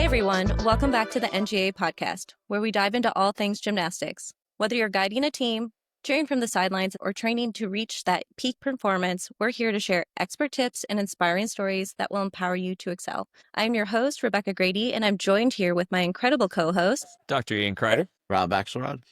Hey everyone, welcome back to the NGA podcast, where we dive into all things gymnastics. Whether you're guiding a team, cheering from the sidelines, or training to reach that peak performance, we're here to share expert tips and inspiring stories that will empower you to excel. I'm your host, Rebecca Grady, and I'm joined here with my incredible co-hosts, Dr. Ian Crider, Rob Axelrod,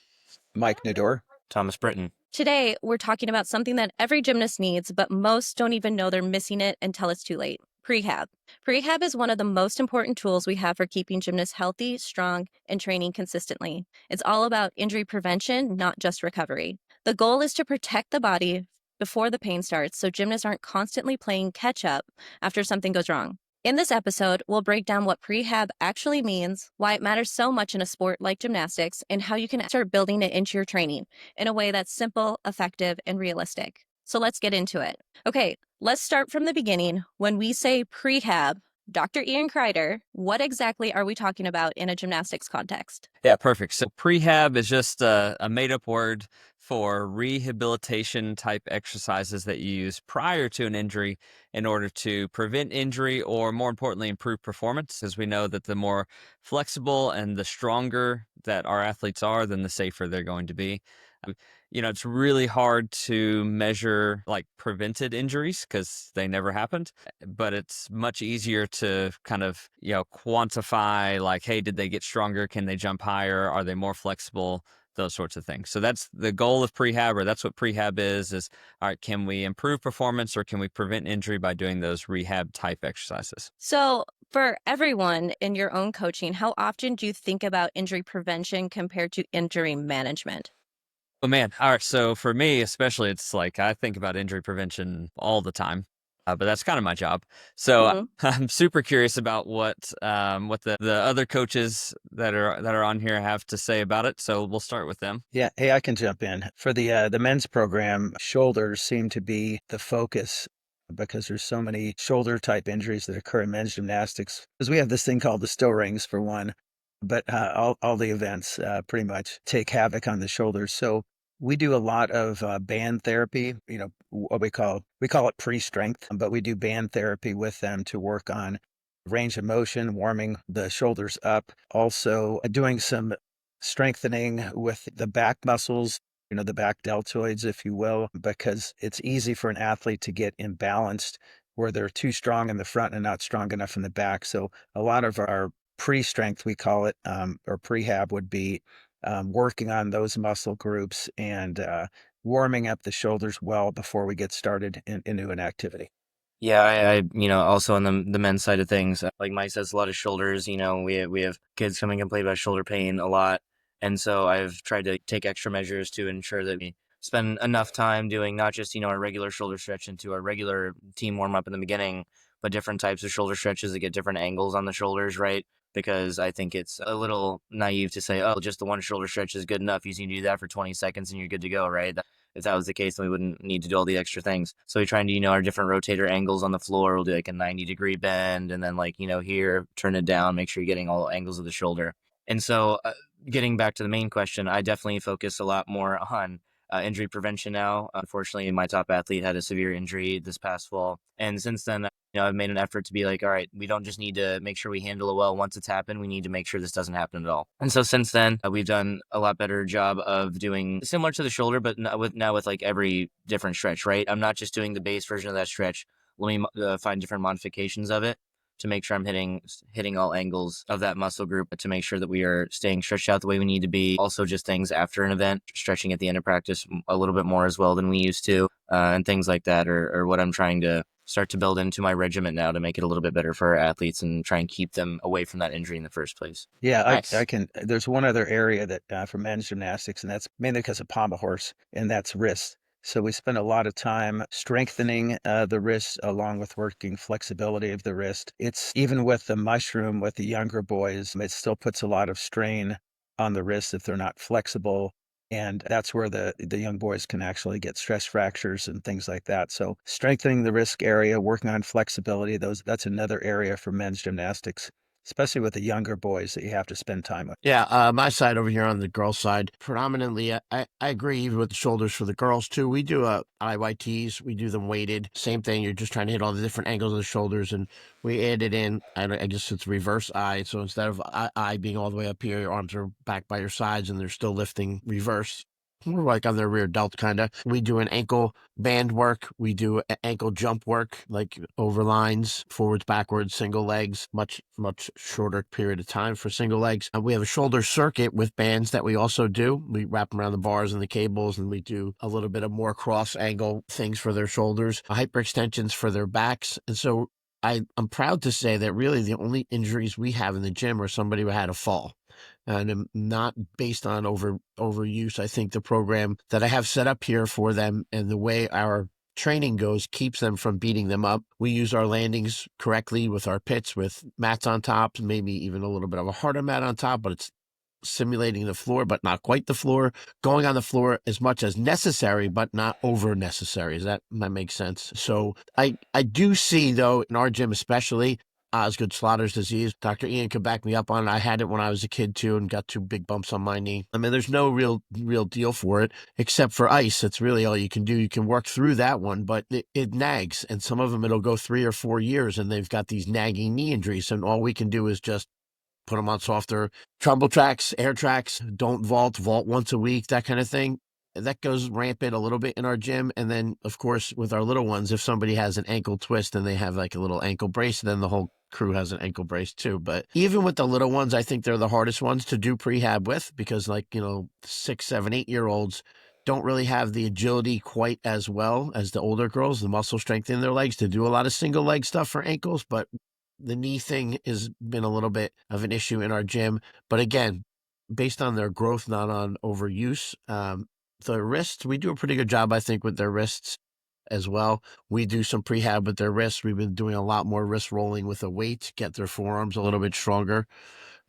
Mike Nador, Thomas Britton. Today, we're talking about something that every gymnast needs, but most don't even know they're missing it until it's too late. Prehab. Prehab is one of the most important tools we have for keeping gymnasts healthy, strong, and training consistently. It's all about injury prevention, not just recovery. The goal is to protect the body before the pain starts so gymnasts aren't constantly playing catch up after something goes wrong. In this episode, we'll break down what prehab actually means, why it matters so much in a sport like gymnastics, and how you can start building it into your training in a way that's simple, effective, and realistic. So let's get into it. Okay, let's start from the beginning. When we say prehab, Dr. Ian Crider, what exactly are we talking about in a gymnastics context? Yeah, perfect. So prehab is just a made-up word for rehabilitation type exercises that you use prior to an injury in order to prevent injury or, more importantly, improve performance. As we know that the more flexible and the stronger that our athletes are, then the safer they're going to be. It's really hard to measure like prevented injuries because they never happened, but it's much easier to kind of, quantify like, hey, did they get stronger? Can they jump higher? Are they more flexible? Those sorts of things. So that's the goal of prehab, or that's what prehab is, all right, can we improve performance or can we prevent injury by doing those rehab type exercises? So for everyone in your own coaching, how often do you think about injury prevention compared to injury management? Oh man. All right. So for me, especially, it's like I think about injury prevention all the time, but that's kind of my job. So I'm super curious about what the other coaches that are on here have to say about it. So we'll start with them. Yeah, hey, I can jump in. For the men's program, shoulders seem to be the focus because there's so many shoulder type injuries that occur in men's gymnastics. Because we have this thing called the stow rings for one, but all the events pretty much take havoc on the shoulders. So we do a lot of band therapy. What we call it pre-strength, but we do band therapy with them to work on range of motion, warming the shoulders up. Also doing some strengthening with the back muscles, the back deltoids, if you will, because it's easy for an athlete to get imbalanced where they're too strong in the front and not strong enough in the back. So a lot of our pre-strength, we call it, or prehab would be working on those muscle groups and warming up the shoulders well before we get started into an activity. Yeah, I also on the men's side of things, like Mike says, a lot of shoulders. We have kids coming and complain about shoulder pain a lot, and so I've tried to take extra measures to ensure that we spend enough time doing not just our regular shoulder stretch into our regular team warm up in the beginning, but different types of shoulder stretches that get different angles on the shoulders, right? Because I think it's a little naive to say, oh, just the one shoulder stretch is good enough. You need to do that for 20 seconds and you're good to go, right? If that was the case, then we wouldn't need to do all the extra things. So we try and do, our different rotator angles on the floor. We'll do like a 90-degree bend and then here, turn it down, make sure you're getting all angles of the shoulder. And so getting back to the main question, I definitely focus a lot more on injury prevention now. Unfortunately, my top athlete had a severe injury this past fall. And since then, I've made an effort to be like, all right, we don't just need to make sure we handle it well once it's happened. We need to make sure this doesn't happen at all. And so since then, we've done a lot better job of doing similar to the shoulder, but now with like every different stretch, right? I'm not just doing the base version of that stretch. Let me find different modifications of it to make sure I'm hitting all angles of that muscle group to make sure that we are staying stretched out the way we need to be. Also just things after an event, stretching at the end of practice a little bit more as well than we used to, and things like that are what I'm trying to start to build into my regimen now to make it a little bit better for our athletes and try and keep them away from that injury in the first place. Yeah, Nice. I can. There's one other area that for men's gymnastics, and that's mainly because of pommel horse, and that's wrist. So we spend a lot of time strengthening the wrist along with working flexibility of the wrist. It's even with the mushroom with the younger boys, it still puts a lot of strain on the wrist if they're not flexible. And that's where the young boys can actually get stress fractures and things like that. So strengthening the wrist area, working on flexibility, that's another area for men's gymnastics especially with the younger boys that you have to spend time with. Yeah, my side over here on the girl side, predominantly, I agree even with the shoulders for the girls too. We do IYTs, we do them weighted. Same thing, you're just trying to hit all the different angles of the shoulders, and we added in, I guess it's reverse I. So instead of I being all the way up here, your arms are back by your sides and they're still lifting reverse. We're like on their rear delt, kind of. We do an ankle band work. We do ankle jump work, like over lines, forwards, backwards, single legs, much shorter period of time for single legs. We have a shoulder circuit with bands that we also do. We wrap them around the bars and the cables, and we do a little bit of more cross angle things for their shoulders, hyperextensions for their backs. And so I'm proud to say that really the only injuries we have in the gym are somebody who had a fall. And not based on overuse. I think the program that I have set up here for them and the way our training goes keeps them from beating them up. We use our landings correctly with our pits with mats on top, maybe even a little bit of a harder mat on top, but it's simulating the floor, but not quite the floor, going on the floor as much as necessary, but not over necessary. Does that make sense? So I do see, though, in our gym especially, Osgood Schlatters disease. Dr. Ian could back me up on it. I had it when I was a kid too and got 2 big bumps on my knee. I mean, there's no real deal for it except for ice. That's really all you can do. You can work through that one, but it nags. And some of them, it'll go 3 or 4 years and they've got these nagging knee injuries. And all we can do is just put them on softer trumbull tracks, air tracks, don't vault once a week, that kind of thing. That goes rampant a little bit in our gym. And then, of course, with our little ones, if somebody has an ankle twist and they have like a little ankle brace, then the whole crew has an ankle brace too. But even with the little ones, I think they're the hardest ones to do prehab with because 6, 7, 8-year-olds don't really have the agility quite as well as the older girls, the muscle strength in their legs to do a lot of single leg stuff for ankles. But the knee thing has been a little bit of an issue in our gym. But again, based on their growth, not on overuse. The wrists, we do a pretty good job, I think, with their wrists as well. We do some prehab with their wrists. We've been doing a lot more wrist rolling with a weight to get their forearms a little bit stronger.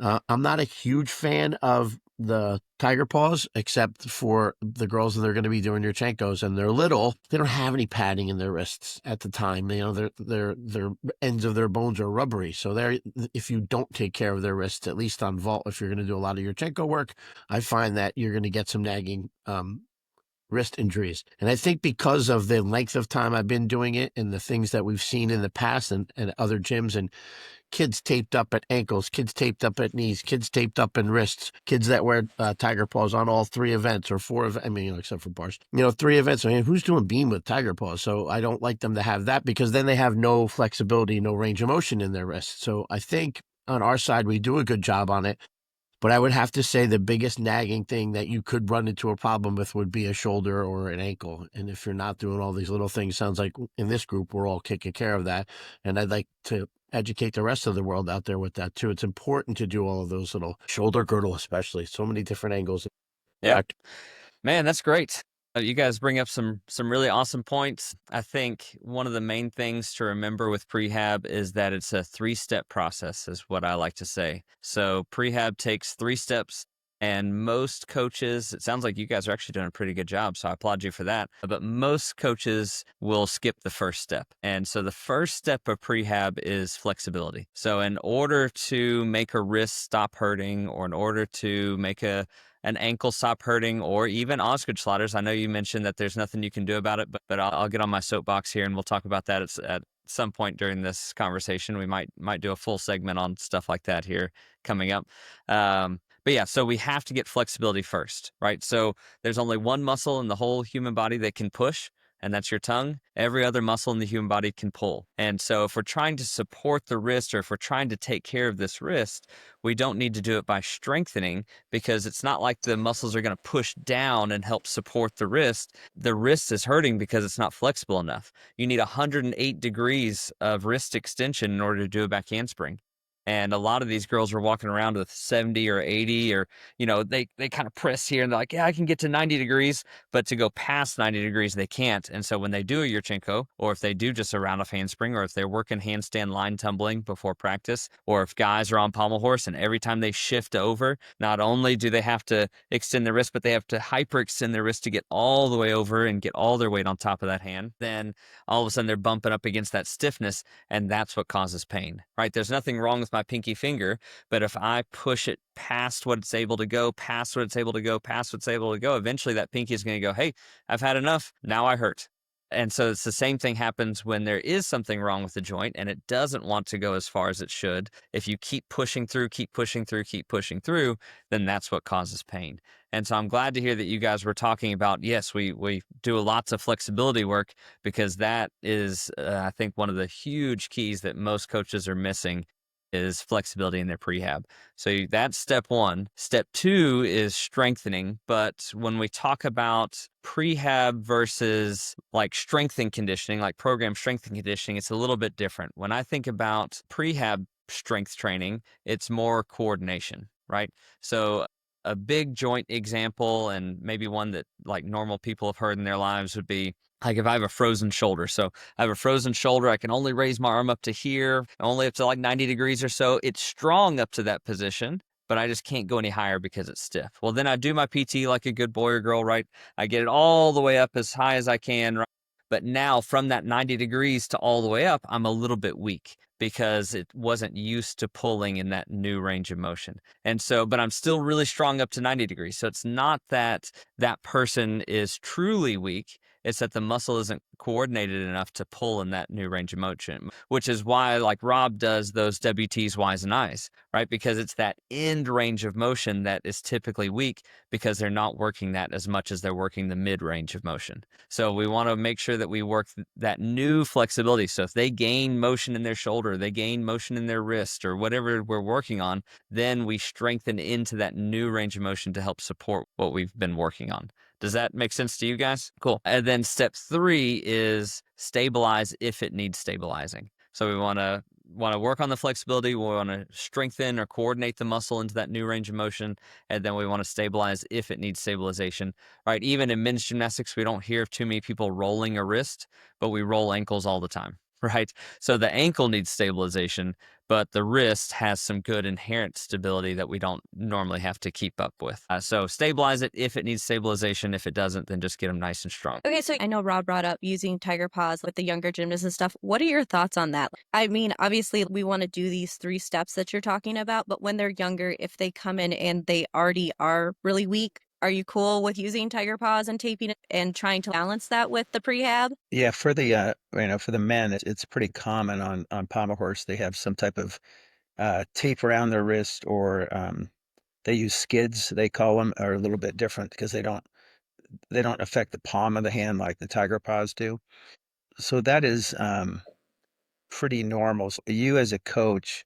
I'm not a huge fan of the tiger paws, except for the girls that are going to be doing your Chenkos, and they're little. They don't have any padding in their wrists at the time. Their ends of their bones are rubbery. So if you don't take care of their wrists, at least on vault, if you're going to do a lot of your Chenko work, I find that you're going to get some nagging wrist injuries. And I think because of the length of time I've been doing it and the things that we've seen in the past and other gyms, and kids taped up at ankles, kids taped up at knees, kids taped up in wrists, kids that wear tiger paws on all 3 events or 4 events. I mean, except for bars, 3 events. I mean, who's doing beam with tiger paws? So I don't like them to have that because then they have no flexibility, no range of motion in their wrists. So I think on our side, we do a good job on it. But I would have to say the biggest nagging thing that you could run into a problem with would be a shoulder or an ankle. And if you're not doing all these little things, sounds like in this group, we're all taking care of that. And I'd like to educate the rest of the world out there with that too. It's important to do all of those little shoulder girdle, especially so many different angles. Yeah, man, that's great. You guys bring up some really awesome points. I think one of the main things to remember with prehab is that it's a 3-step process, is what I like to say. So prehab takes 3 steps. And most coaches, it sounds like you guys are actually doing a pretty good job, so I applaud you for that. But most coaches will skip the first step. And so the first step of prehab is flexibility. So in order to make a wrist stop hurting, or in order to make an ankle stop hurting, or even Osgood Schlatters, I know you mentioned that there's nothing you can do about it, but I'll get on my soapbox here and we'll talk about that at some point during this conversation. We might do a full segment on stuff like that here coming up. But yeah, so we have to get flexibility first, right? So there's only one muscle in the whole human body that can push, and that's your tongue. Every other muscle in the human body can pull. And so if we're trying to support the wrist, or if we're trying to take care of this wrist, we don't need to do it by strengthening, because it's not like the muscles are going to push down and help support the wrist. The wrist is hurting because it's not flexible enough. You need 108 degrees of wrist extension in order to do a back handspring. And a lot of these girls are walking around with 70 or 80, or, they kind of press here and they're like, yeah, I can get to 90 degrees, but to go past 90 degrees, they can't. And so when they do a Yurchenko, or if they do just a round of handspring, or if they're working handstand line tumbling before practice, or if guys are on pommel horse and every time they shift over, not only do they have to extend their wrist, but they have to hyperextend their wrist to get all the way over and get all their weight on top of that hand, then all of a sudden they're bumping up against that stiffness, and that's what causes pain, right? There's nothing wrong with with my pinky finger. But if I push it past what it's able to go, past what it's able to go, past what's able to go, eventually that pinky is going to go, hey, I've had enough. Now I hurt. And so it's the same thing happens when there is something wrong with the joint and it doesn't want to go as far as it should. If you keep pushing through, keep pushing through, keep pushing through, then that's what causes pain. And so I'm glad to hear that you guys were talking about, yes, we do lots of flexibility work, because that is, I think, one of the huge keys that most coaches are missing is flexibility in their prehab. So that's step one. Step two is strengthening. But when we talk about prehab versus like strength and conditioning, like program strength and conditioning, it's a little bit different. When I think about prehab strength training, it's more coordination, right? So a big joint example, and maybe one that like normal people have heard in their lives, would be like if I have a frozen shoulder. So I have a frozen shoulder, I can only raise my arm up to here, only up to like 90 degrees or so. It's strong up to that position, but I just can't go any higher because it's stiff. Well, then I do my PT like a good boy or girl, right? I get it all the way up as high as I can, right? But now from that 90 degrees to all the way up, I'm a little bit weak because it wasn't used to pulling in that new range of motion. And so, but I'm still really strong up to 90 degrees. So it's not that that person is truly weak. It's that the muscle isn't coordinated enough to pull in that new range of motion, which is why like Rob does those WTs, Ys, and Is, right? Because it's that end range of motion that is typically weak because they're not working that as much as they're working the mid range of motion. So we want to make sure that we work that new flexibility. So if they gain motion in their shoulder, they gain motion in their wrist, or whatever we're working on, then we strengthen into that new range of motion to help support what we've been working on. Does that make sense to you guys? Cool. And then step three is stabilize if it needs stabilizing. So we want to work on the flexibility. We want to strengthen or coordinate the muscle into that new range of motion. And then we want to stabilize if it needs stabilization, right? Even in men's gymnastics, we don't hear of too many people rolling a wrist, but we roll ankles all the time, right? So the ankle needs stabilization, but the wrist has some good inherent stability that we don't normally have to keep up with. So stabilize it if it needs stabilization. If it doesn't, then just get them nice and strong. Okay, so I know Rob brought up using tiger paws with the younger gymnasts and stuff. What are your thoughts on that? I mean, obviously, we want to do these 3 steps that you're talking about, but when they're younger, if they come in and they already are really weak, are you cool with using tiger paws and taping it and trying to balance that with the prehab? Yeah, for the for the men, it's pretty common on pommel horse. They have some type of tape around their wrist, or they use skids. They call them, are a little bit different because they don't affect the palm of the hand like the tiger paws do. So that is pretty normal. So you as a coach,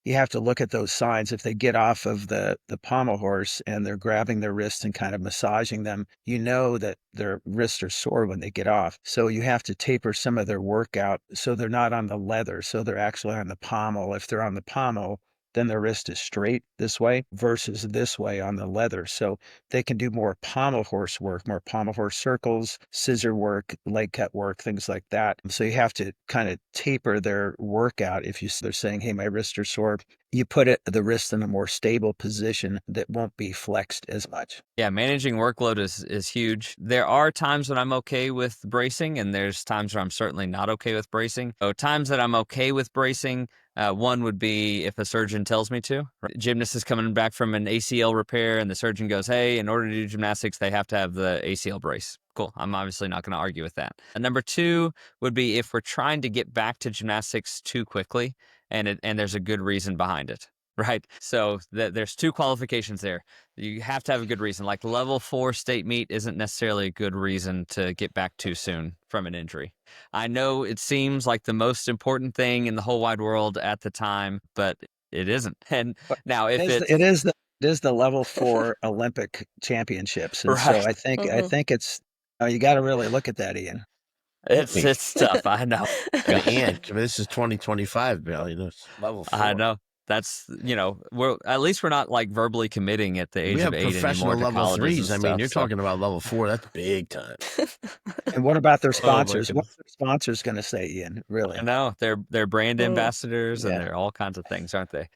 you have to look at those signs. If they get off of the pommel horse and they're grabbing their wrists and kind of massaging them, you know that their wrists are sore when they get off. So you have to taper some of their workout so they're not on the leather, so they're actually on the pommel. If they're on the pommel, then their wrist is straight this way versus this way on the leather. So they can do more pommel horse work, more pommel horse circles, scissor work, leg cut work, things like that. So you have to kind of taper their workout. If they're saying, hey, my wrists are sore, you put the wrist in a more stable position that won't be flexed as much. Yeah, managing workload is huge. There are times when I'm okay with bracing, and there's times where I'm certainly not okay with bracing. So times that I'm okay with bracing, one would be if a surgeon tells me to. Right? Gymnast is coming back from an ACL repair, and the surgeon goes, hey, in order to do gymnastics, they have to have the ACL brace. Cool. I'm obviously not going to argue with that. And number two would be if we're trying to get back to gymnastics too quickly, and there's a good reason behind it. Right. So there's 2 qualifications there. You have to have a good reason. Like level 4 state meet isn't necessarily a good reason to get back too soon from an injury. I know it seems like the most important thing in the whole wide world at the time, but it isn't. And But now if it is the level 4 Olympic championships. And so right, I think it's you got to really look at that, Ian. it's tough. I know. And this is 2025, Bill. You know, it's level 4. I know. That's, we're at least we're not like verbally committing at the age We of have 8 professional anymore to level colleges 3s. and I mean, stuff, you're so- talking about level 4. That's big time. And what about their Oh, my sponsors? What's goodness. their sponsors going to say, Ian? Really? I know they're brand Oh. ambassadors and Yeah. they're all kinds of things, aren't they?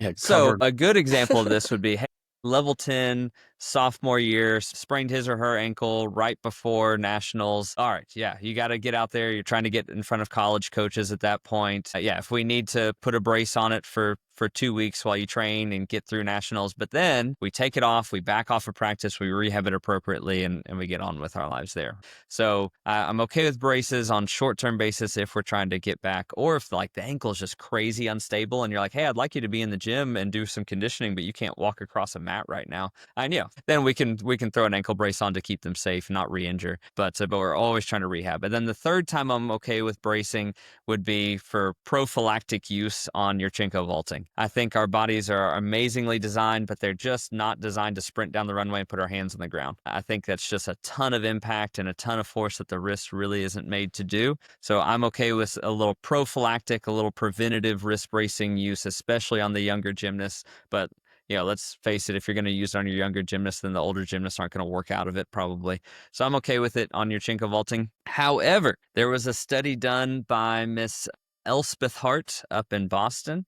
Yeah, So covered. a good example of this would be, hey, level 10, sophomore year, sprained his or her ankle right before nationals. All right, yeah, you got to get out there. You're trying to get in front of college coaches at that point. Yeah, if we need to put a brace on it for 2 weeks while you train and get through nationals, but then we take it off, we back off of practice, we rehab it appropriately, and we get on with our lives there. So I'm okay with braces on short-term basis if we're trying to get back, or if like the ankle is just crazy unstable and you're like, hey, I'd like you to be in the gym and do some conditioning, but you can't walk across a mat right now. I know. Then we can throw an ankle brace on to keep them safe, not re-injure. But we're always trying to rehab. And then the third time I'm okay with bracing would be for prophylactic use on your Chinko vaulting. I think our bodies are amazingly designed, but they're just not designed to sprint down the runway and put our hands on the ground. I think that's just a ton of impact and a ton of force that the wrist really isn't made to do. So I'm okay with a little prophylactic, a little preventative wrist bracing use, especially on the younger gymnasts. But let's face it, if you're going to use it on your younger gymnasts, then the older gymnasts aren't going to work out of it probably. So I'm okay with it on your Chinko vaulting. However, there was a study done by Miss Elspeth Hart up in Boston.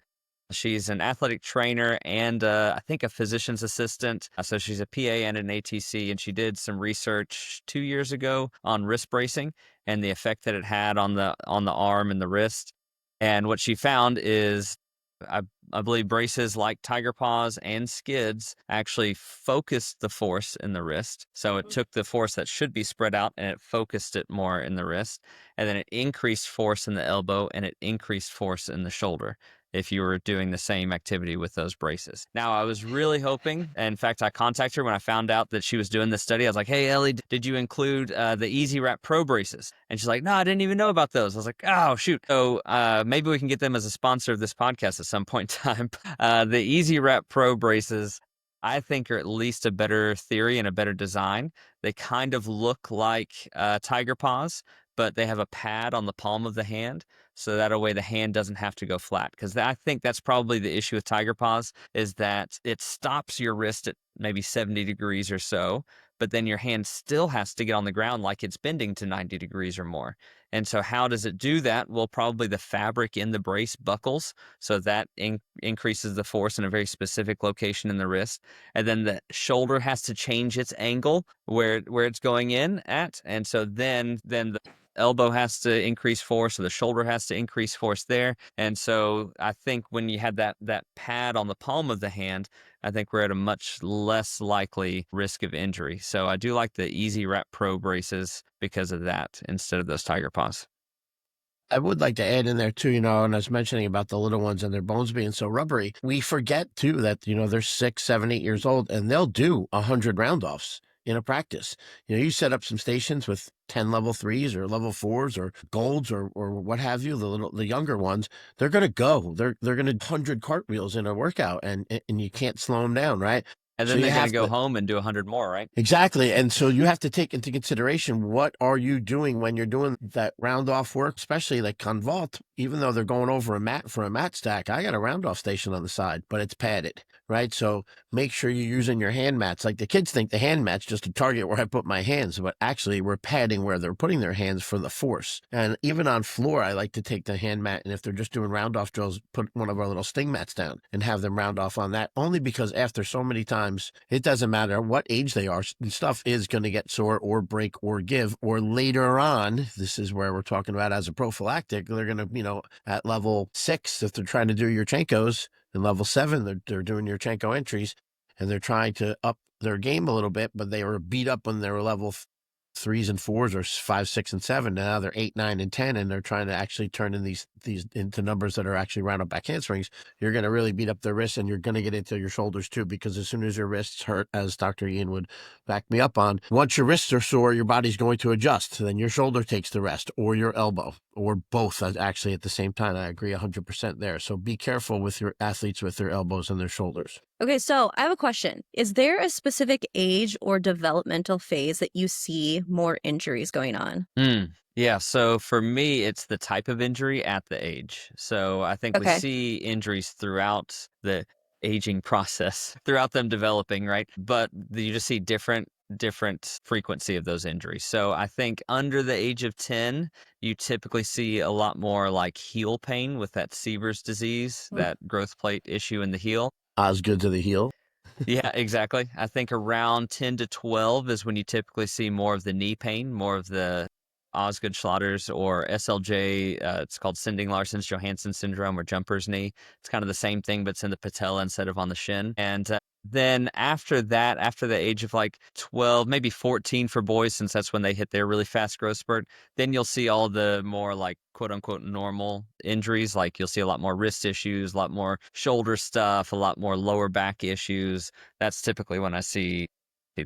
She's an athletic trainer and I think a physician's assistant. So she's a PA and an ATC, and she did some research 2 years ago on wrist bracing and the effect that it had on the arm and the wrist. And what she found is I believe braces like Tiger Paws and Skids actually focused the force in the wrist. So it took the force that should be spread out and it focused it more in the wrist. And then it increased force in the elbow and it increased force in the shoulder if you were doing the same activity with those braces. Now, I was really hoping, in fact, I contacted her when I found out that she was doing this study. I was like, hey, Ellie, did you include the Easy Wrap Pro braces? And she's like, no, I didn't even know about those. I was like, oh, shoot. So maybe we can get them as a sponsor of this podcast at some point in time. The Easy Wrap Pro braces, I think, are at least a better theory and a better design. They kind of look like Tiger Paws, but they have a pad on the palm of the hand. So that way the hand doesn't have to go flat. Because I think that's probably the issue with Tiger Paws is that it stops your wrist at maybe 70 degrees or so, but then your hand still has to get on the ground like it's bending to 90 degrees or more. And so how does it do that? Well, probably the fabric in the brace buckles. So that increases the force in a very specific location in the wrist. And then the shoulder has to change its angle where it's going in at. And so then the elbow has to increase force, so the shoulder has to increase force there. And so I think when you had that pad on the palm of the hand, I think we're at a much less likely risk of injury. So I do like the Easy Wrap Pro braces because of that instead of those Tiger Paws. I would like to add in there too, and I was mentioning about the little ones and their bones being so rubbery. We forget too that, they're 6, 7, 8 years old and they'll do 100 round offs in a practice. You set up some stations with 10 level 3s or level 4s or golds or what have you, the younger ones, they're going to go. They're going to 100 cartwheels in a workout and you can't slow them down, right? And then they're going to go home and do 100 more, right? Exactly. And so you have to take into consideration, what are you doing when you're doing that round off work, especially like on vault, even though they're going over a mat for a mat stack. I got a round off station on the side, but it's padded, right? So make sure you're using your hand mats. Like the kids think the hand mat's just a target where I put my hands, but actually we're padding where they're putting their hands for the force. And even on floor, I like to take the hand mat. And if they're just doing round off drills, put one of our little sting mats down and have them round off on that, only because after so many times, it doesn't matter what age they are, stuff is going to get sore or break or give, or later on, this is where we're talking about as a prophylactic, they're going to, at level 6, if they're trying to do your Chenkos, and level 7, they're doing your Chenko entries, and they're trying to up their game a little bit, but they were beat up when they were level 3s and 4s or 5, 6, and 7. Now they're 8, 9, and 10, and they're trying to actually turn in these into numbers that are actually round up back handsprings. You're going to really beat up their wrists, and you're going to get into your shoulders too, because as soon as your wrists hurt, as Dr. Ian would back me up on, once your wrists are sore, your body's going to adjust. Then your shoulder takes the rest, or your elbow, or both actually at the same time. I agree 100% there. So be careful with your athletes with their elbows and their shoulders. Okay, so I have a question. Is there a specific age or developmental phase that you see more injuries going on? Yeah, so for me, it's the type of injury at the age. So I think we Okay. see injuries throughout the aging process, throughout them developing, right? But you just see different frequency of those injuries. So I think under the age of 10, you typically see a lot more like heel pain with that Sever's disease, that growth plate issue in the heel. Osgood to the heel. Yeah, exactly. I think around 10 to 12 is when you typically see more of the knee pain, more of the Osgood Schlatter's or SLJ. It's called Sending Larson's Johansson syndrome or jumper's knee. It's kind of the same thing, but it's in the patella instead of on the shin. And then after that, after the age of like 12, maybe 14 for boys, since that's when they hit their really fast growth spurt, then you'll see all the more like quote unquote normal injuries. Like you'll see a lot more wrist issues, a lot more shoulder stuff, a lot more lower back issues. That's typically when I see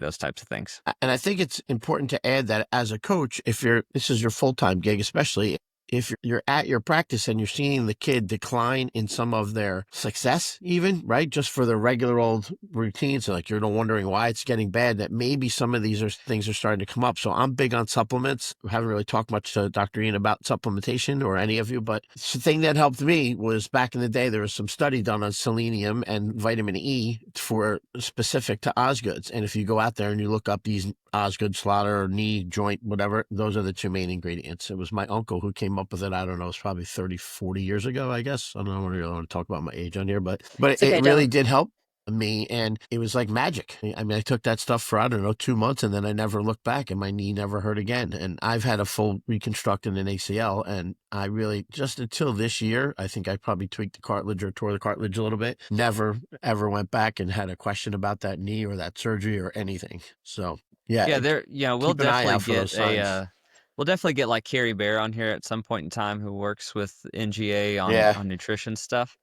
those types of things. And I think it's important to add that as a coach, if this is your full-time gig, especially if you're at your practice and you're seeing the kid decline in some of their success, even, right? Just for the regular old routines, like you're wondering why it's getting bad, that maybe some of these things are starting to come up. So I'm big on supplements. I haven't really talked much to Dr. Ian about supplementation or any of you, but the thing that helped me was back in the day, there was some study done on selenium and vitamin E for specific to Osgoods. And if you go out there and you look up these Osgood, Schlatter, knee, joint, whatever, those are the two main ingredients. It was my uncle who came up with it. I don't know, it's probably 30, 40 years ago, I guess. I don't really want to talk about my age on here, but It's it okay, really don't. did help me, and it was like magic. I mean, I took that stuff for, I don't know, 2 months, and then I never looked back, and my knee never hurt again. And I've had a full reconstruct in an ACL, and I really, just until this year, I think I probably tweaked the cartilage or tore the cartilage a little bit. Never, ever went back and had a question about that knee or that surgery or anything. So, yeah, Yeah, we'll keep an eye definitely out for get those signs. we'll definitely get like Carrie Bear on here at some point in time who works with NGA Yeah. on nutrition stuff.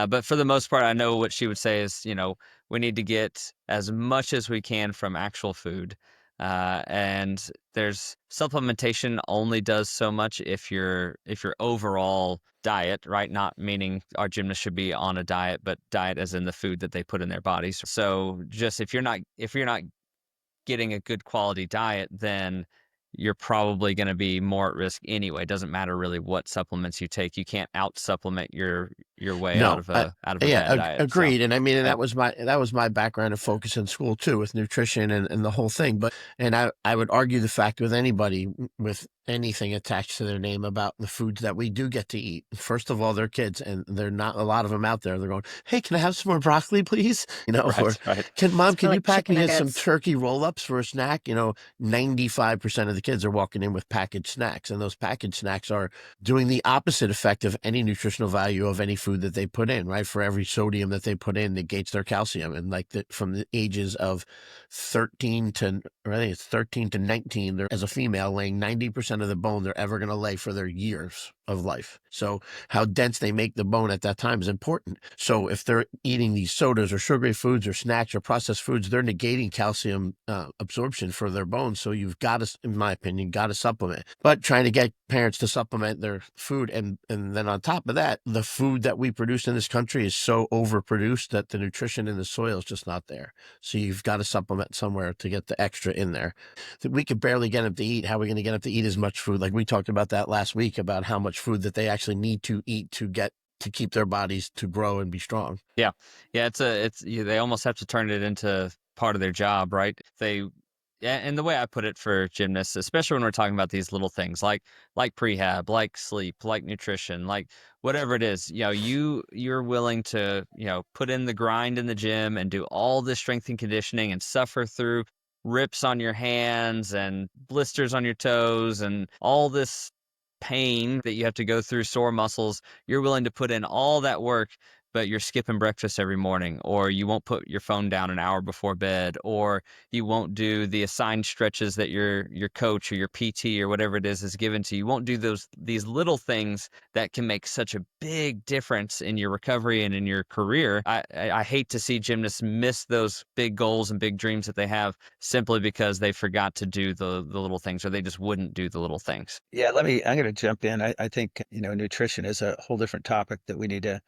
But for the most part, I know what she would say is, we need to get as much as we can from actual food. And there's supplementation only does so much if your overall diet, right? Not meaning our gymnasts should be on a diet, but diet as in the food that they put in their bodies. So just if you're not getting a good quality diet, then you're probably going to be more at risk anyway. It doesn't matter really what supplements you take. You can't out supplement your way No, out of a yeah, bad diet. So, agreed. And I mean, and yeah. that was my background of focus in school too, with nutrition and the whole thing. But and I would argue the fact with anybody with anything attached to their name about the foods that we do get to eat. First of all, they're kids, and they're not a lot of them out there. They're going, "Hey, can I have some more broccoli, please?" Or Right, right. "Can mom, Or can you like pack chicken me in some nuggets. turkey roll-ups for a snack?" 95% of the kids are walking in with packaged snacks, and those packaged snacks are doing the opposite effect of any nutritional value of any food that they put in, right? For every sodium that they put in, negates their calcium. And like from the ages of 13 to, or I think it's 13 to 19, they're, as a female, laying 90% of the bone they're ever going to lay for their years of life. So how dense they make the bone at that time is important. So if they're eating these sodas or sugary foods or snacks or processed foods, they're negating calcium absorption for their bones. So you've got to, in my opinion, got to supplement. But trying to get parents to supplement their food, and then on top of that, the food that we produce in this country is so overproduced that the nutrition in the soil is just not there. So you've got to supplement somewhere to get the extra in there. We could barely get them to eat. How are we going to get them to eat as much food? Like we talked about that last week, about how much food that they actually need to eat to keep their bodies to grow and be strong. Yeah. Yeah, they almost have to turn it into part of their job, right? Yeah, and the way I put it for gymnasts, especially when we're talking about these little things like prehab, like sleep, like nutrition, like whatever it is, you're willing to, put in the grind in the gym and do all this strength and conditioning and suffer through rips on your hands and blisters on your toes and all this pain that you have to go through, sore muscles. You're willing to put in all that work, but you're skipping breakfast every morning, or you won't put your phone down an hour before bed, or you won't do the assigned stretches that your coach or your PT or whatever it is given to you. You won't do these little things that can make such a big difference in your recovery and in your career. I hate to see gymnasts miss those big goals and big dreams that they have simply because they forgot to do the little things, or they just wouldn't do the little things. Yeah, I'm going to jump in. I think, nutrition is a whole different topic that we need to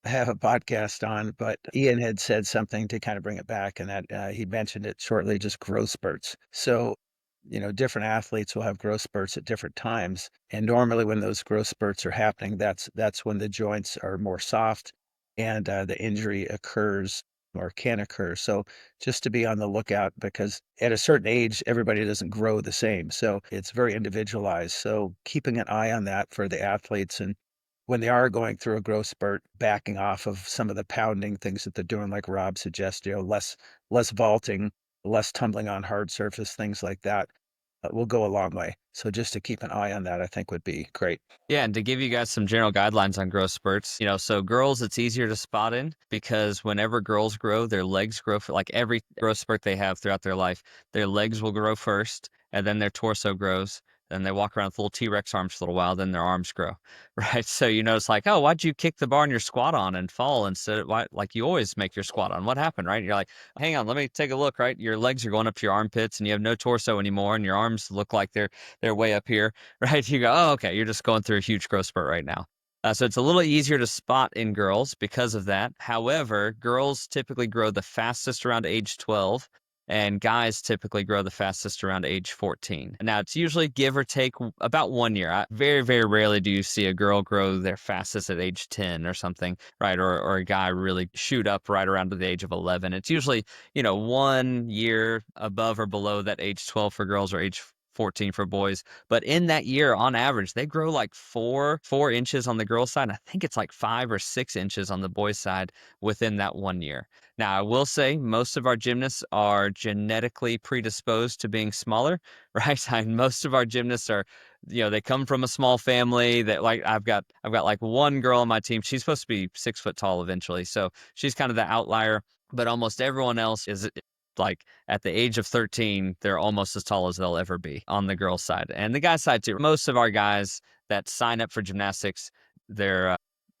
have a podcast on, but Ian had said something to kind of bring it back, and that he mentioned it shortly, just growth spurts. So, different athletes will have growth spurts at different times. And normally when those growth spurts are happening, that's when the joints are more soft and the injury occurs or can occur. So just to be on the lookout, because at a certain age, everybody doesn't grow the same. So it's very individualized. So keeping an eye on that for the athletes, and when they are going through a growth spurt, backing off of some of the pounding things that they're doing, like Rob suggested, less vaulting, less tumbling on hard surface, things like that, will go a long way. So just to keep an eye on that, I think would be great. Yeah, and to give you guys some general guidelines on growth spurts, so girls, it's easier to spot in because whenever girls grow, their legs grow for like every growth spurt they have throughout their life, their legs will grow first, and then their torso grows. Then they walk around with little T-Rex arms for a little while, then their arms grow, right? So you notice like, oh, why'd you kick the bar in your squat on and fall instead of like you always make your squat on? What happened, right? You're like, hang on, let me take a look, right? Your legs are going up to your armpits and you have no torso anymore, and your arms look like they're way up here. Right? You go, oh, okay, you're just going through a huge growth spurt right now. So it's a little easier to spot in girls because of that. However, girls typically grow the fastest around age 12, and guys typically grow the fastest around age 14. Now, it's usually give or take about 1 year. Very, very rarely do you see a girl grow their fastest at age 10 or something, right? Or a guy really shoot up right around to the age of 11. It's usually, 1 year above or below that age 12 for girls or age 14 for boys. But in that year, on average, they grow like four inches on the girls' side. I think it's like 5 or 6 inches on the boys' side within that 1 year. Now, I will say most of our gymnasts are genetically predisposed to being smaller, right? Most of our gymnasts are, they come from a small family that like I've got like one girl on my team. She's supposed to be 6 foot tall eventually. So she's kind of the outlier, but almost everyone else is like at the age of 13, they're almost as tall as they'll ever be on the girls' side. And the guys' side too. Most of our guys that sign up for gymnastics, their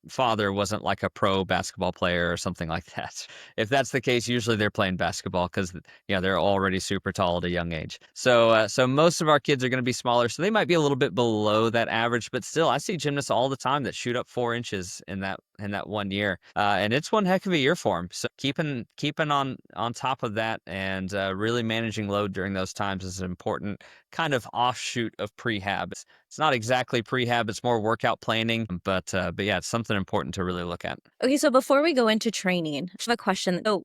father wasn't like a pro basketball player or something like that. If that's the case, usually they're playing basketball because they're already super tall at a young age. So most of our kids are going to be smaller, so they might be a little bit below that average. But still, I see gymnasts all the time that shoot up 4 inches in that 1 year, and it's one heck of a year for them. So keeping on top of that and really managing load during those times is an important kind of offshoot of prehab. It's not exactly prehab, it's more workout planning, but yeah, it's something important to really look at. Okay, so before we go into training, I have a question. So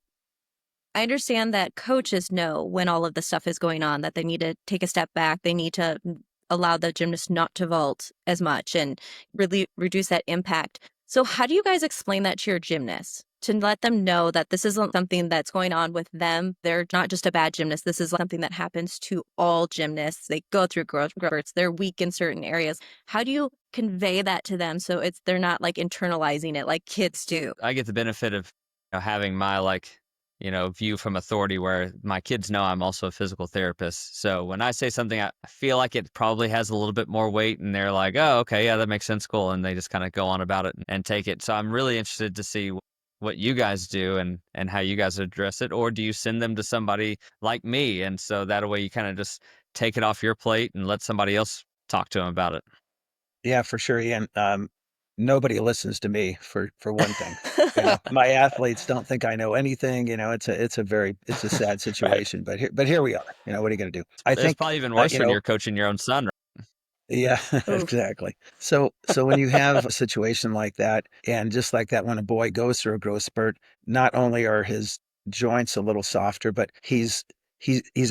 I understand that coaches know when all of this stuff is going on, that they need to take a step back. They need to allow the gymnast not to vault as much and really reduce that impact. So how do you guys explain that to your gymnasts to let them know that this isn't something that's going on with them? They're not just a bad gymnast. This is something that happens to all gymnasts. They go through growth spurts. They're weak in certain areas. How do you convey that to them so they're not like internalizing it like kids do? I get the benefit of having my view from authority where my kids know I'm also a physical therapist. So when I say something, I feel like it probably has a little bit more weight and they're like, oh, okay, yeah, that makes sense. Cool. And they just kind of go on about it and take it. So I'm really interested to see what you guys do and how you guys address it. Or do you send them to somebody like me? And so that way you kind of just take it off your plate and let somebody else talk to them about it. Yeah, for sure, Ian. Nobody listens to me for one thing. My athletes don't think I know anything. It's a sad Right. situation, but here we are. What are you going to do? I It's think, probably even worse when you're coaching your own son. yeah, Oof. exactly. So when you have a situation like that, and just like that, when a boy goes through a growth spurt, not only are his joints a little softer, but he's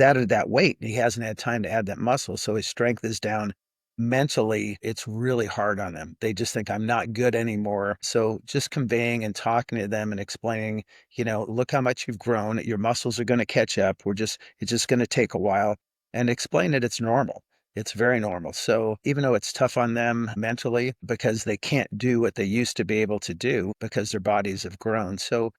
added that weight. He hasn't had time to add that muscle, so his strength is down. Mentally, it's really hard on them. They just think I'm not good anymore. So just conveying and talking to them and explaining, look how much you've grown. Your muscles are going to catch up. It's just going to take a while, and explain that it's normal. It's very normal. So even though it's tough on them mentally because they can't do what they used to be able to do because their bodies have grown. So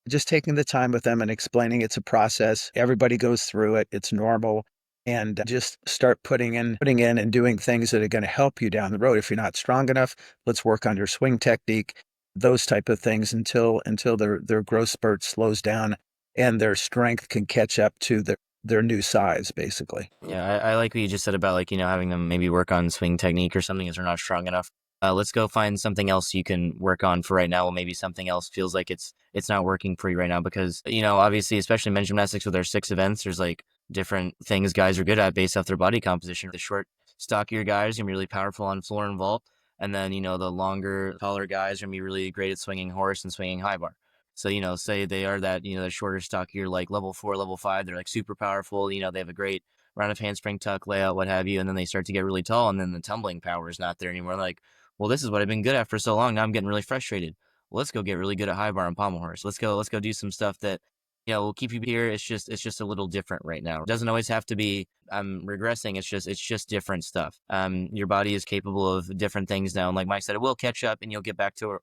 just taking the time with them and explaining it's a process. Everybody goes through it. It's normal. And just start putting in and doing things that are going to help you down the road. If you're not strong enough, let's work on your swing technique, those type of things until their growth spurt slows down and their strength can catch up to their new size, basically. Yeah, I like what you just said about having them maybe work on swing technique or something if they're not strong enough. Let's go find something else you can work on for right now. Well, maybe something else feels like it's not working for you right now because obviously, especially men's gymnastics with our 6 events, there's like different things guys are good at based off their body composition. The short, stockier guys are gonna be really powerful on floor and vault, and then the longer, taller guys are gonna be really great at swinging horse and swinging high bar. So, say they are that, that shorter, stockier, like level 4, level 5, they're like super powerful, they have a great round of handspring tuck layout, what have you, and then they start to get really tall, and then the tumbling power is not there anymore. Like, well, this is what I've been good at for so long. Now I'm getting really frustrated. Well, let's go get really good at high bar and pommel horse. Let's go do some stuff that, will keep you here. It's just a little different right now. It doesn't always have to be I'm regressing. It's just different stuff. Your body is capable of different things now. And like Mike said, it will catch up and you'll get back to,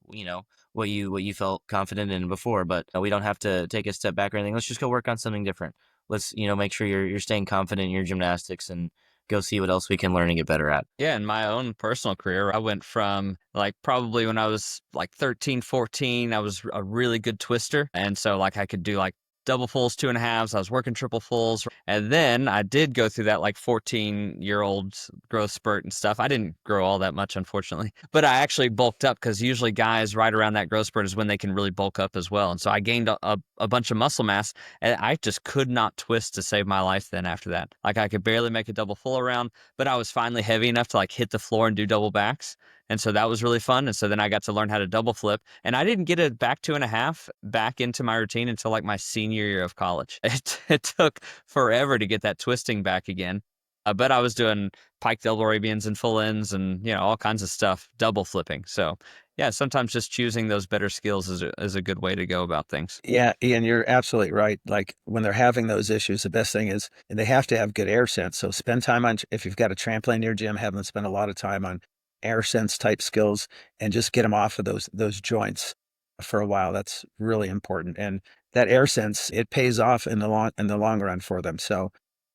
what you felt confident in before, but we don't have to take a step back or anything. Let's just go work on something different. Let's, make sure you're staying confident in your gymnastics and go see what else we can learn and get better at. Yeah, in my own personal career, I went from like probably when I was like 13, 14, I was a really good twister. And so like I could do like double fulls, 2.5s. I was working triple fulls. And then I did go through that like 14-year-old growth spurt and stuff. I didn't grow all that much, unfortunately, but I actually bulked up because usually guys right around that growth spurt is when they can really bulk up as well. And so I gained a bunch of muscle mass and I just could not twist to save my life then after that. Like I could barely make a double full around, but I was finally heavy enough to like hit the floor and do double backs. And so that was really fun. And so then I got to learn how to double flip. And I didn't get a back 2.5 back into my routine until like my senior year of college. It took forever to get that twisting back again. But I was doing pike double Arabians and full ends and, all kinds of stuff, double flipping. So yeah, sometimes just choosing those better skills is a good way to go about things. Yeah, Ian, you're absolutely right. Like when they're having those issues, the best thing is, and they have to have good air sense. So spend time on, if you've got a trampoline in your gym, have them spend a lot of time on air sense type skills and just get them off of those joints for a while. That's really important. And that air sense, it pays off in the long run for them. So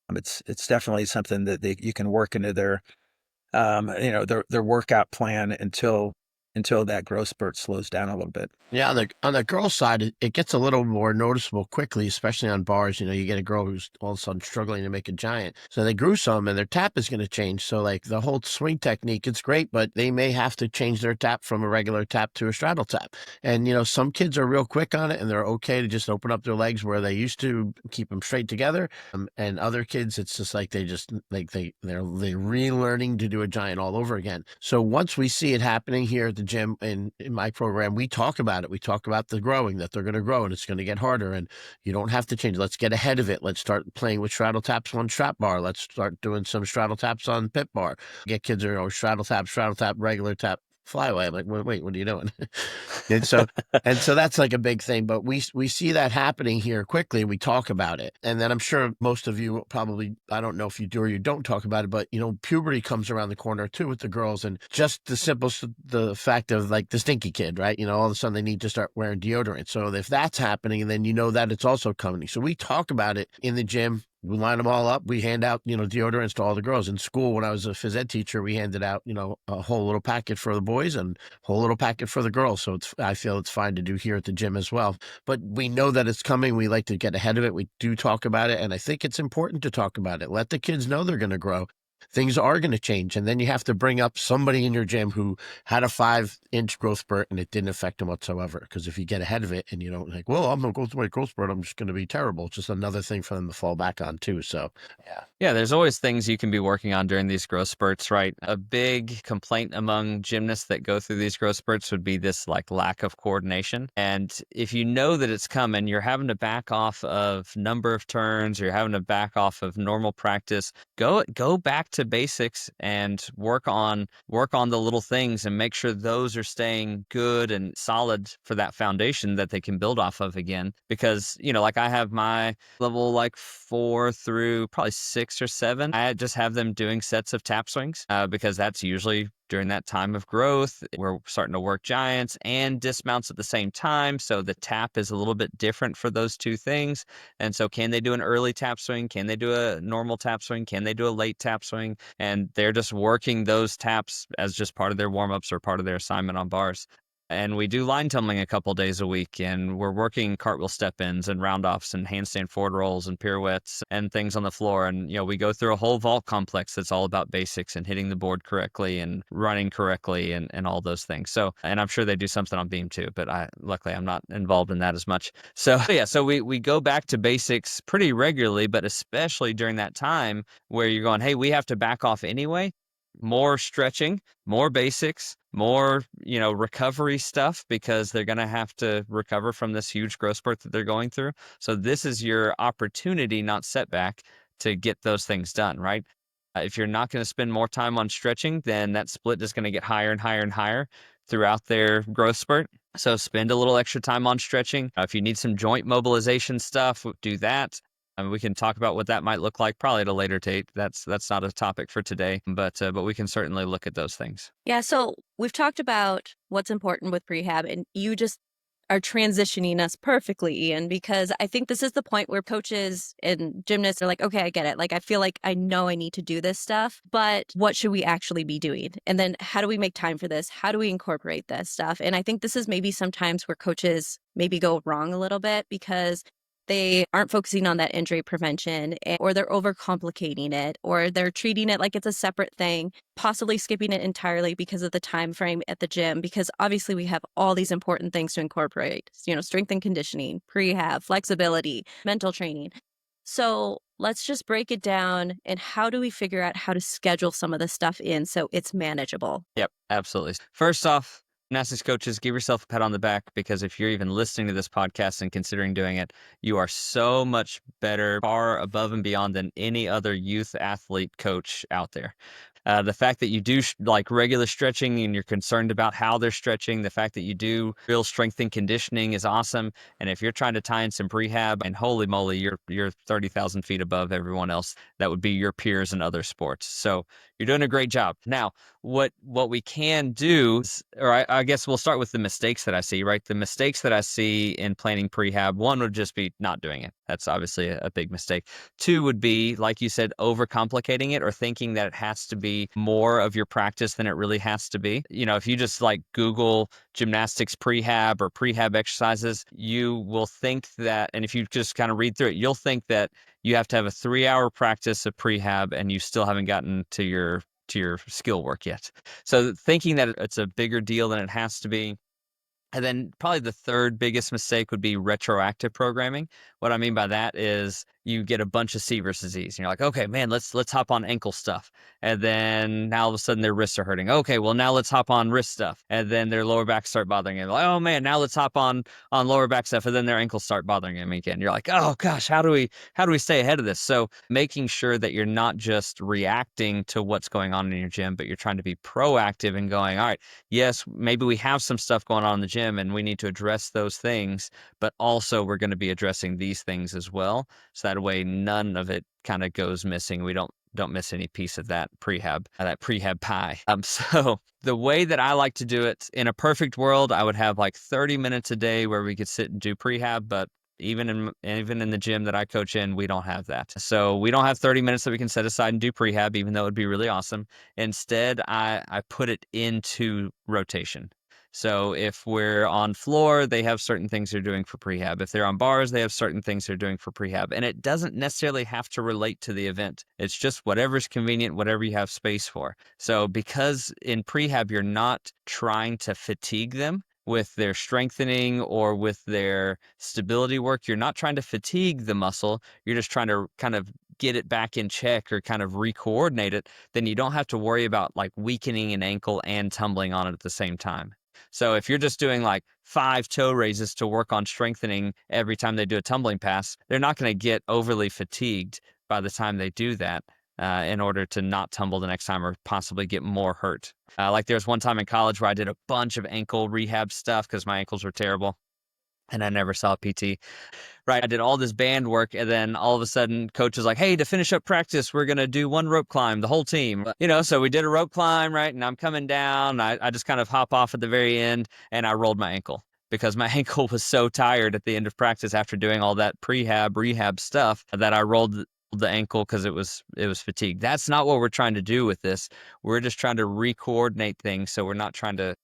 it's definitely something that you can work into their their workout plan until that growth spurt slows down a little bit. Yeah, on the girl side, it gets a little more noticeable quickly, especially on bars. You get a girl who's all of a sudden struggling to make a giant. So they grew some and their tap is going to change. So like the whole swing technique, it's great, but they may have to change their tap from a regular tap to a straddle tap. And, some kids are real quick on it and they're okay to just open up their legs where they used to keep them straight together. And other kids, it's just like they're relearning to do a giant all over again. So once we see it happening here at the gym in my program, we talk about it. We talk about the growing, that they're going to grow and it's going to get harder and you don't have to change. Let's get ahead of it. Let's start playing with straddle taps on strap bar. Let's start doing some straddle taps on pit bar. Get kids to straddle tap, regular tap, flyaway. I'm like, wait, what are you doing? and so that's like a big thing. But we see that happening here quickly. We talk about it, and then I'm sure most of you probably, I don't know if you do or you don't talk about it, but puberty comes around the corner too with the girls, and just the fact of like the stinky kid, right? All of a sudden they need to start wearing deodorant. So if that's happening, then that it's also coming. So we talk about it in the gym. We line them all up. We hand out, deodorants to all the girls. In school, when I was a phys ed teacher, we handed out, a whole little packet for the boys and a whole little packet for the girls. So I feel it's fine to do here at the gym as well. But we know that it's coming. We like to get ahead of it. We do talk about it. And I think it's important to talk about it. Let the kids know they're going to grow. Things are going to change. And then you have to bring up somebody in your gym who had a 5-inch growth spurt and it didn't affect them whatsoever. Because if you get ahead of it and you don't I'm going to go through my growth spurt, I'm just going to be terrible. It's just another thing for them to fall back on too. So, yeah. Yeah, there's always things you can be working on during these growth spurts, right? A big complaint among gymnasts that go through these growth spurts would be this like lack of coordination. And if you know that it's coming, you're having to back off of number of turns, you're having to back off of normal practice. Go back to basics and work on the little things and make sure those are staying good and solid for that foundation that they can build off of again. Because, like I have my level like 4 through probably 6 or 7. I just have them doing sets of tap swings because that's usually during that time of growth. We're starting to work giants and dismounts at the same time. So the tap is a little bit different for those two things. And so can they do an early tap swing? Can they do a normal tap swing? Can they do a late tap swing? And they're just working those taps as just part of their warm-ups or part of their assignment on bars. And we do line tumbling a couple days a week, and we're working cartwheel step-ins and round-offs and handstand forward rolls and pirouettes and things on the floor. And, we go through a whole vault complex that's all about basics and hitting the board correctly and running correctly and all those things. So, and I'm sure they do something on beam too, but luckily I'm not involved in that as much. So yeah, so we go back to basics pretty regularly, but especially during that time where you're going, hey, we have to back off anyway. More stretching, more basics, more, recovery stuff because they're going to have to recover from this huge growth spurt that they're going through. So this is your opportunity, not setback, to get those things done, right? If you're not going to spend more time on stretching, then that split is going to get higher and higher and higher throughout their growth spurt. So spend a little extra time on stretching. If you need some joint mobilization stuff, do that. We can talk about what that might look like probably at a later date. That's not a topic for today, but we can certainly look at those things. Yeah, so we've talked about what's important with prehab, and you just are transitioning us perfectly, Ian, because I think this is the point where coaches and gymnasts are like, okay, I get it. Like, I feel like I know I need to do this stuff, but what should we actually be doing? And then how do we make time for this? How do we incorporate this stuff? And I think this is maybe sometimes where coaches maybe go wrong a little bit because they aren't focusing on that injury prevention, or they're overcomplicating it, or they're treating it like it's a separate thing, possibly skipping it entirely because of the time frame at the gym, because obviously we have all these important things to incorporate, strength and conditioning, prehab, flexibility, mental training. So let's just break it down. And how do we figure out how to schedule some of this stuff in so it's manageable? Yep, absolutely. First off, gymnastics coaches, give yourself a pat on the back, because if you're even listening to this podcast and considering doing it, you are so much better, far above and beyond than any other youth athlete coach out there. The fact that you do like regular stretching and you're concerned about how they're stretching, the fact that you do real strength and conditioning is awesome. And if you're trying to tie in some prehab, and holy moly, you're 30,000 feet above everyone else that would be your peers in other sports. So you're doing a great job. Now, what we can do, I guess we'll start with the mistakes that I see, right? The mistakes that I see in planning prehab, one would just be not doing it. That's obviously a big mistake. Two would be, like you said, overcomplicating it or thinking that it has to be more of your practice than it really has to be. If you just like Google gymnastics prehab or prehab exercises, you will think that, and if you just kind of read through it, you'll think that you have to have a 3-hour practice of prehab and you still haven't gotten to your skill work yet. So thinking that it's a bigger deal than it has to be. And then probably the third biggest mistake would be retroactive programming. What I mean by that is you get a bunch of C versus E's and you're like, okay, man, let's hop on ankle stuff. And then now all of a sudden their wrists are hurting. Okay, well now let's hop on wrist stuff. And then their lower backs start bothering them. Like, oh man, now let's hop on lower back stuff. And then their ankles start bothering them again. You're like, oh gosh, how do we stay ahead of this? So making sure that you're not just reacting to what's going on in your gym, but you're trying to be proactive and going, all right, yes, maybe we have some stuff going on in the gym and we need to address those things, but also we're going to be addressing these things as well. So that way none of it kind of goes missing. We don't miss any piece of that prehab pie. So the way that I like to do it, in a perfect world, I would have like 30 minutes a day where we could sit and do prehab, but even in the gym that I coach in, we don't have that. So we don't have 30 minutes that we can set aside and do prehab, even though it would be really awesome. Instead, I put it into rotation. So if we're on floor, they have certain things they're doing for prehab. If they're on bars, they have certain things they're doing for prehab. And it doesn't necessarily have to relate to the event. It's just whatever's convenient, whatever you have space for. So because in prehab, you're not trying to fatigue them with their strengthening or with their stability work, you're not trying to fatigue the muscle. You're just trying to kind of get it back in check or kind of re-coordinate it. Then you don't have to worry about like weakening an ankle and tumbling on it at the same time. So if you're just doing like 5 toe raises to work on strengthening every time they do a tumbling pass, they're not going to get overly fatigued by the time they do that in order to not tumble the next time or possibly get more hurt. Like there was one time in college where I did a bunch of ankle rehab stuff because my ankles were terrible and I never saw a PT. Right. I did all this band work and then all of a sudden coach was like, hey, to finish up practice, we're going to do 1 rope climb, the whole team. So we did a rope climb, right? And I'm coming down. I just kind of hop off at the very end and I rolled my ankle because my ankle was so tired at the end of practice after doing all that prehab, rehab stuff that I rolled the ankle because it was fatigued. That's not what we're trying to do with this. We're just trying to re-coordinate things. So we're not trying to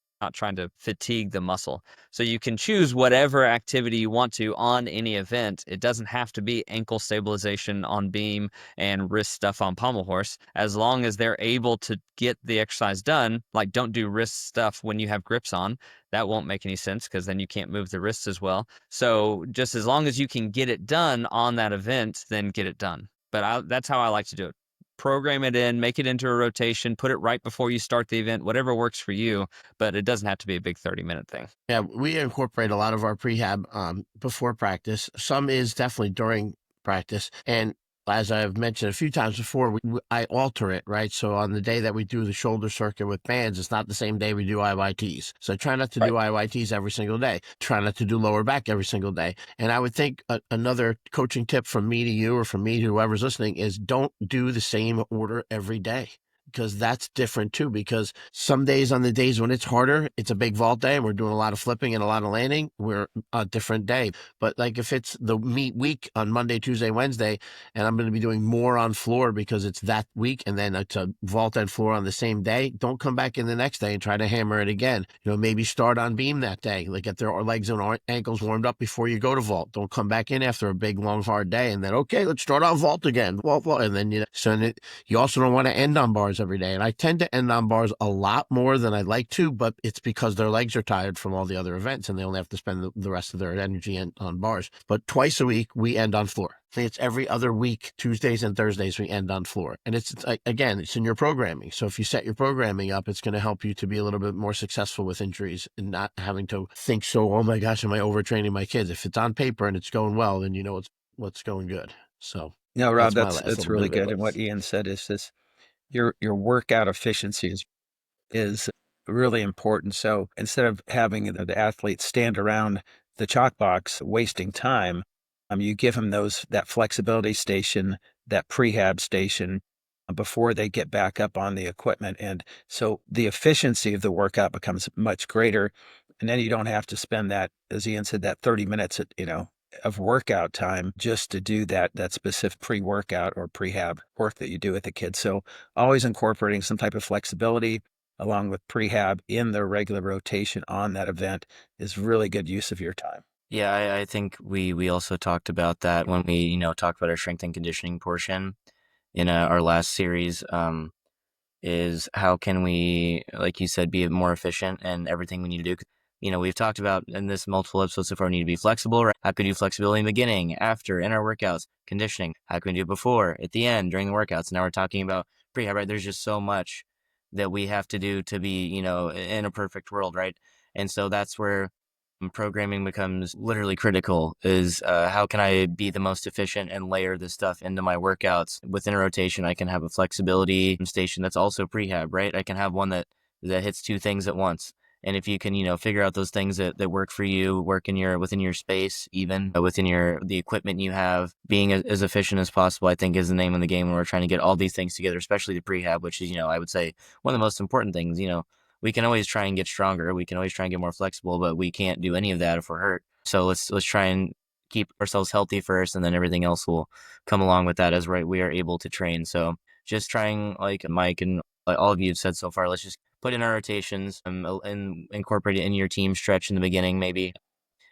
fatigue the muscle. So you can choose whatever activity you want to on any event. It doesn't have to be ankle stabilization on beam and wrist stuff on pommel horse. As long as they're able to get the exercise done, like don't do wrist stuff when you have grips on. That won't make any sense because then you can't move the wrists as well. So just as long as you can get it done on that event, then get it done. But that's how I like to do it. Program it in, make it into a rotation, put it right before you start the event, whatever works for you, but it doesn't have to be a big 30-minute thing. Yeah, we incorporate a lot of our prehab before practice. Some is definitely during practice. And as I've mentioned a few times before, I alter it, right? So on the day that we do the shoulder circuit with bands, it's not the same day we do IYTs. So I try not to do IYTs every single day. Try not to do lower back every single day. And I would think another coaching tip from me to you, or from me to whoever's listening, is don't do the same order every day. Because that's different too. Because some days, on the days when it's harder, it's a big vault day and we're doing a lot of flipping and a lot of landing, we're a different day. But like if it's the meet week on Monday, Tuesday, Wednesday, and I'm going to be doing more on floor because it's that week, and then it's a vault and floor on the same day, don't come back in the next day and try to hammer it again. Maybe start on beam that day, like get their legs and ankles warmed up before you go to vault. Don't come back in after a big, long, hard day and then, okay, let's start on vault again. Vault. And then, you also don't want to end on bars every day. And I tend to end on bars a lot more than I'd like to, but it's because their legs are tired from all the other events and they only have to spend the rest of their energy on bars. But twice a week, we end on floor. I think it's every other week, Tuesdays and Thursdays, we end on floor. And it's again, it's in your programming. So if you set your programming up, it's going to help you to be a little bit more successful with injuries and not having to think oh my gosh, am I overtraining my kids? If it's on paper and it's going well, then you know what's going good. So No, Rob, that's that's really good. And what Ian said is this: your workout efficiency is really important. So instead of having the athletes stand around the chalk box wasting time, you give them that flexibility station, that prehab station before they get back up on the equipment. And so the efficiency of the workout becomes much greater. And then you don't have to spend that, as Ian said, that 30 minutes of workout time just to do that specific pre-workout or prehab work that you do with the kids. So always incorporating some type of flexibility along with prehab in the regular rotation on that event is really good use of your time. Yeah, I think we also talked about that when we, talked about our strength and conditioning portion in our last series, is how can we, like you said, be more efficient in everything we need to do. We've talked about in this multiple episodes so far, we need to be flexible, right? How can we do flexibility in the beginning, after, in our workouts, conditioning? How can we do it before, at the end, during the workouts? Now we're talking about prehab, right? There's just so much that we have to do to be, in a perfect world, right? And so that's where programming becomes literally critical, is how can I be the most efficient and layer this stuff into my workouts. Within a rotation, I can have a flexibility station that's also prehab, right? I can have one that hits two things at once. And if you can, figure out those things that work for you, work within your space, even within the equipment you have, being as efficient as possible, I think is the name of the game when we're trying to get all these things together, especially the prehab, which is, I would say one of the most important things. We can always try and get stronger. We can always try and get more flexible, but we can't do any of that if we're hurt. So let's try and keep ourselves healthy first, and then everything else will come along with that as we are able to train. So just trying, like Mike and all of you have said so far, let's just put in our rotations and incorporate it in your team stretch in the beginning. Maybe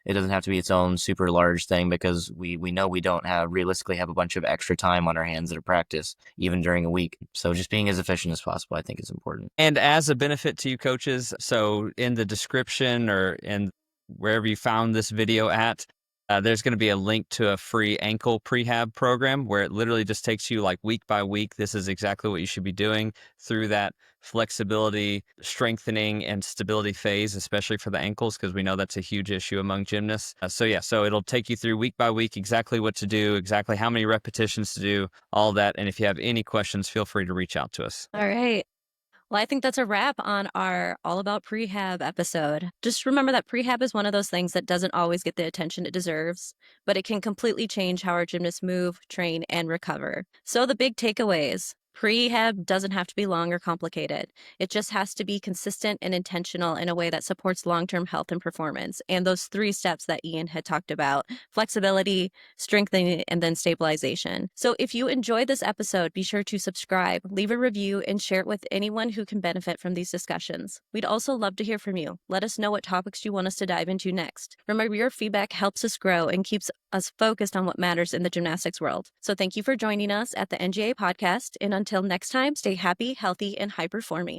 it doesn't have to be its own super large thing, because we know we don't realistically have a bunch of extra time on our hands at practice, even during a week. So just being as efficient as possible, I think, is important. And as a benefit to you coaches, so in the description or in wherever you found this video at, there's going to be a link to a free ankle prehab program where it literally just takes you like week by week. This is exactly what you should be doing through that flexibility, strengthening, and stability phase, especially for the ankles, because we know that's a huge issue among gymnasts. So it'll take you through week by week exactly what to do, exactly how many repetitions to do, all that. And if you have any questions, feel free to reach out to us. All right. Well, I think that's a wrap on our All About Prehab episode. Just remember that prehab is one of those things that doesn't always get the attention it deserves, but it can completely change how our gymnasts move, train, and recover. So the big takeaways: prehab doesn't have to be long or complicated. It just has to be consistent and intentional in a way that supports long-term health and performance. And those 3 steps that Ian had talked about: flexibility, strengthening, and then stabilization. So if you enjoyed this episode, be sure to subscribe, leave a review, and share it with anyone who can benefit from these discussions. We'd also love to hear from you. Let us know what topics you want us to dive into next. Remember, your feedback helps us grow and keeps us focused on what matters in the gymnastics world. So thank you for joining us at the NGA podcast, and until next time, stay happy, healthy, and high performing.